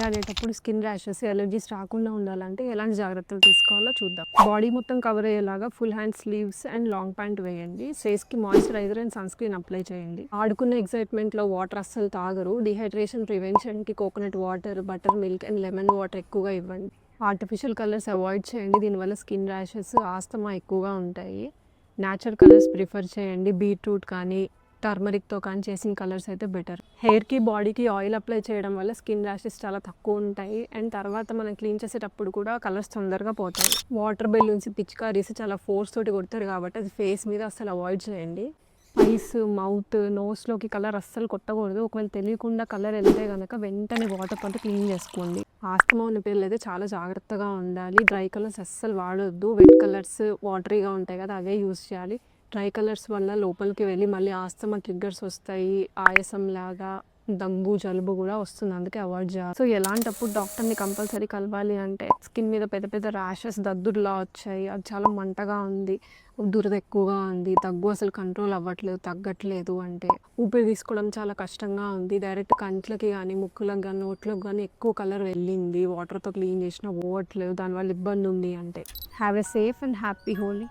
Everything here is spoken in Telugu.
ఆడేటప్పుడు స్కిన్ ర్యాషెస్, ఎలర్జీస్ రాకుండా ఉండాలంటే ఎలాంటి జాగ్రత్తలు తీసుకోవాలో చూద్దాం. బాడీ మొత్తం కవర్ అయ్యేలాగా full hand sleeves and long pant వేయండి. ఫేస్‌కి moisturiser and sunscreen apply చేయండి. ఆడుకున్న ఎక్సైట్‌మెంట్‌లో వాటర్ అస్సలు తాగరు. డీహైడ్రేషన్ ప్రివెన్షన్‌కి coconut water, buttermilk and lemon water ఎక్కువగా ఇవ్వండి. ఆర్టిఫిషియల్ కలర్స్ అవాయిడ్ చేయండి. దీనివల్ల స్కిన్ ర్యాషెస్, ఆస్తమా ఎక్కువగా ఉంటాయి. న్యాచురల్ కలర్స్ ప్రిఫర్ చేయండి. బీట్రూట్ కానీ, టర్మరిక్‌తో కానీ చేసిన కలర్స్ అయితే బెటర్. హెయిర్‌కి, బాడీకి ఆయిల్ అప్లై చేయడం వల్ల స్కిన్ ర్యాషెస్ చాలా తక్కువ ఉంటాయి. అండ్ తర్వాత మనం క్లీన్ చేసేటప్పుడు కూడా కలర్స్ తొందరగా పోతాయి. వాటర్ బెలూన్స్, పిచికారీస్ చాలా ఫోర్స్ తోటి కొడతారు కాబట్టి అది ఫేస్ మీద అస్సలు అవాయిడ్ చేయండి. ఐస్, మౌత్, నోస్‌లోకి కలర్ అస్సలు కొట్టకూడదు. ఒకవేళ తెలియకుండా కలర్ వెళ్తే గనక వెంటనే వాటర్ తోటి క్లీన్ చేసుకోండి. ఆస్తమా ఉన్న పిల్లలైతే చాలా జాగ్రత్తగా ఉండాలి. డ్రై కలర్స్ అస్సలు వాడొద్దు. వెట్ కలర్స్ వాటరీగా ఉంటాయి కదా, అవే యూజ్ చేయాలి. డ్రై కలర్స్ వల్ల లోపలికి వెళ్ళి మళ్ళీ ఆస్తమా ట్రిగ్గర్స్ వస్తాయి. ఆయాసంలాగా, దగ్గు, జలుబు కూడా వస్తుంది. అందుకే అవాయిడ్ చేయాలి. సో ఎలాంటప్పుడు డాక్టర్ని కంపల్సరీ కలవాలి అంటే స్కిన్ మీద పెద్ద పెద్ద ర్యాషెస్, దద్దుర్లా వచ్చాయి, అది చాలా మంటగా ఉంది, దురద ఎక్కువగా ఉంది, దగ్గు అసలు కంట్రోల్ అవ్వట్లేదు, తగ్గట్లేదు అంటే, ఊపిరి తీసుకోవడం చాలా కష్టంగా ఉంది, డైరెక్ట్ కంట్లకి కానీ, ముక్కులకు కానీ, నోట్లోకి కానీ ఎక్కువ కలర్ వెళ్ళింది, వాటర్తో క్లీన్ చేసినా పోవట్లేదు, దానివల్ల ఇబ్బంది ఉంది అంటే, have a safe and happy Holi.